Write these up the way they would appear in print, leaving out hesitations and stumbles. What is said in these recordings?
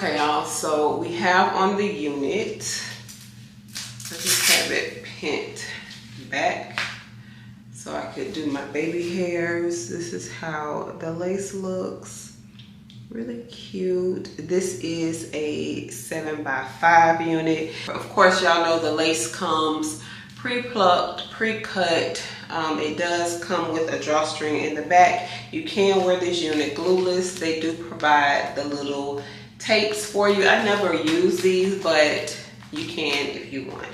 Okay, y'all, so we have on the unit, I just have it pinned back so I could do my baby hairs. This is how the lace looks. Really cute. This is a 7x5 unit. Of course, y'all know the lace comes pre-plucked, pre-cut. It does come with a drawstring in the back. You can wear this unit glueless. They do provide the little tapes for you. I never use these, but you can if you want.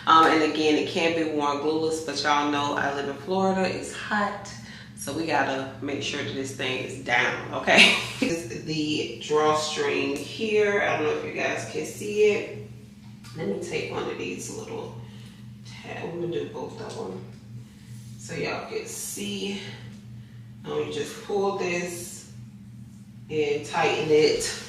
And again, it can be worn glueless, but y'all know I live in Florida. It's hot, so we gotta make sure that this thing is down, okay? This is the drawstring here. I don't know if you guys can see it. Let me take one of these little tabs. I'm gonna do both of them so y'all can see. You just pull this and tighten it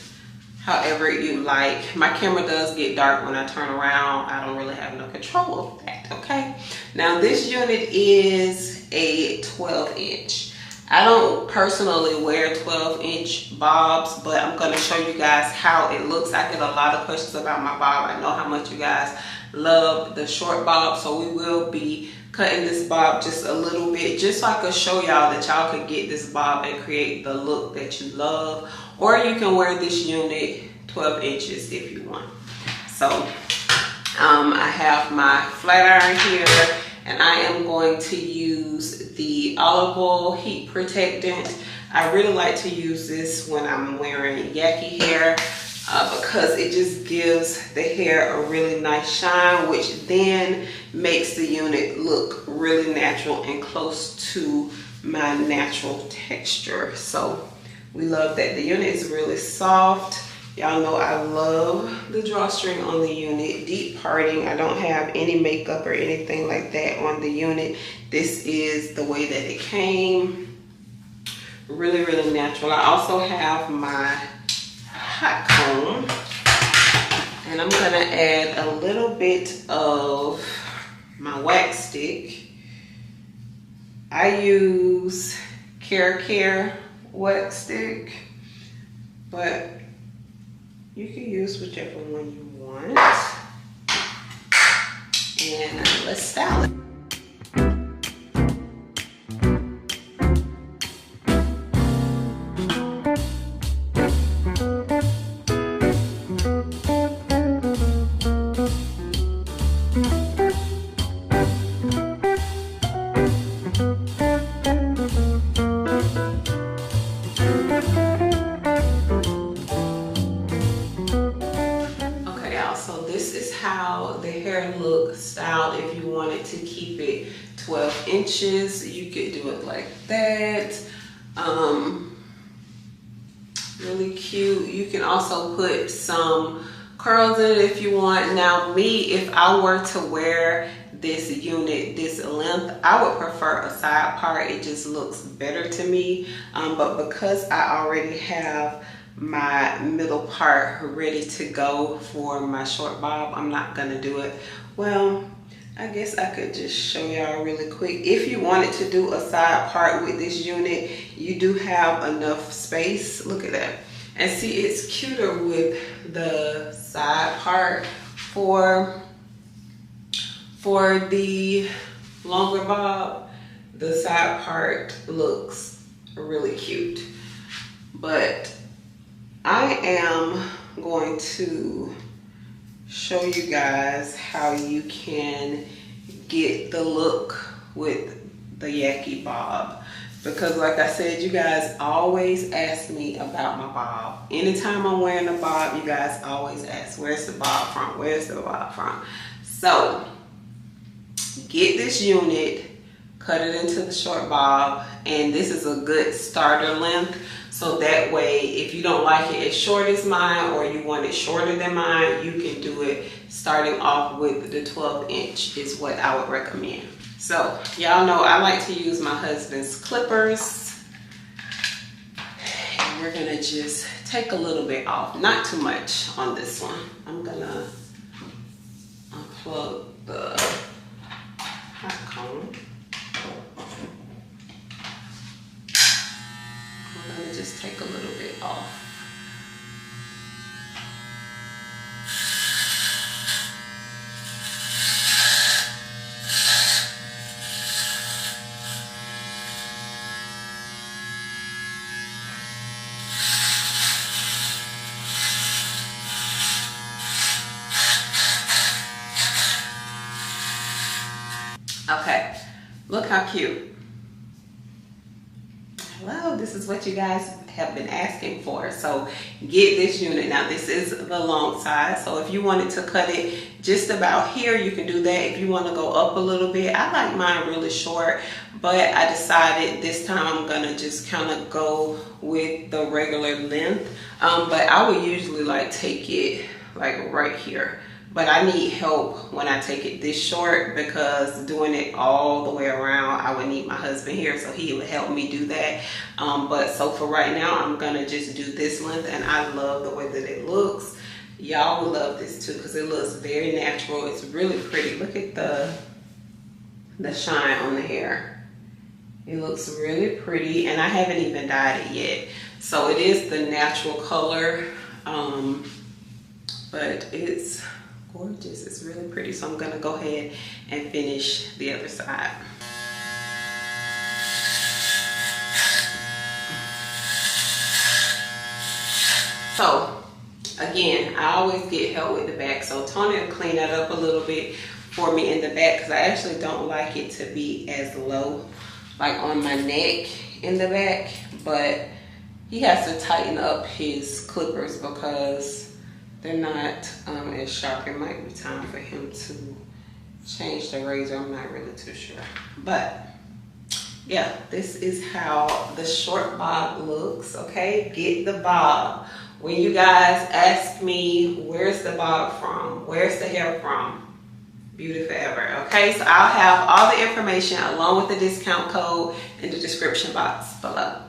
however you like. My camera does get dark when I turn around. I don't really have no control of that, okay? Now this unit is a 12-inch. I don't personally wear 12-inch bobs, but I'm gonna show you guys how it looks. I get a lot of questions about my bob. I know how much you guys love the short bob, so we will be cutting this bob just a little bit, just so I could show y'all that y'all could get this bob and create the look that you love. Or you can wear this unit 12 inches if you want. So I have my flat iron here, and I am going to use the olive oil heat protectant. I really like to use this when I'm wearing Yaki hair because it just gives the hair a really nice shine, which then makes the unit look really natural and close to my natural texture. So we love that. The unit is really soft. Y'all know I love the drawstring on the unit. Deep parting. I don't have any makeup or anything like that on the unit. This is the way that it came. Really, really natural. I also have my hot comb, and I'm gonna add a little bit of my wax stick. I use Care wax stick, but you can use whichever one you want. And let's style it. How the hair look styled. If you wanted to keep it 12 inches, you could do it like that. Really cute. You can also put some curls in it if you want. Now me, if I were to wear this unit this length, I would prefer a side part. It just looks better to me. But because I already have my middle part ready to go for my short bob, I'm not gonna do it. Well, I guess I could just show y'all really quick. If you wanted to do a side part with this unit, you do have enough space. Look at that. And see, it's cuter with the side part. For the longer bob, the side part looks really cute. But I am going to show you guys how you can get the look with the Yaki bob, because like I said, you guys always ask me about my bob. Anytime I'm wearing a bob, you guys always ask, where's the bob from? Where's the bob from? So get this unit, cut it into the short bob, and this is a good starter length. So that way, if you don't like it as short as mine, or you want it shorter than mine, you can do it starting off with the 12-inch is what I would recommend. So y'all know I like to use my husband's clippers. And we're gonna just take a little bit off, not too much on this one. I'm gonna unplug the hot comb. I'm gonna just take a little bit off. Okay, look how cute. Hello, this is what you guys have been asking for. So get this unit. Now this is the long side, so if you wanted to cut it just about here, you can do that. If you want to go up a little bit, I like mine really short, but I decided this time I'm gonna just kind of go with the regular length. But I would usually like take it like right here. But I need help when I take it this short, because doing it all the way around, I would need my husband here so he would help me do that. But so for right now, I'm gonna just do this length, and I love the way that it looks. Y'all will love this too because it looks very natural. It's really pretty. Look at the shine on the hair. It looks really pretty, and I haven't even dyed it yet. So it is the natural color, but it's gorgeous. It's really pretty. So I'm gonna go ahead and finish the other side. So again, I always get help with the back, so Tony will clean that up a little bit for me in the back, because I actually don't like it to be as low like on my neck in the back. But he has to tighten up his clippers because they're not as sharp. It might be time for him to change the razor. I'm not really too sure. But yeah, this is how the short bob looks, okay? Get the bob. When you guys ask me, where's the bob from? Where's the hair from? Beauty Forever, okay? So I'll have all the information along with the discount code in the description box below.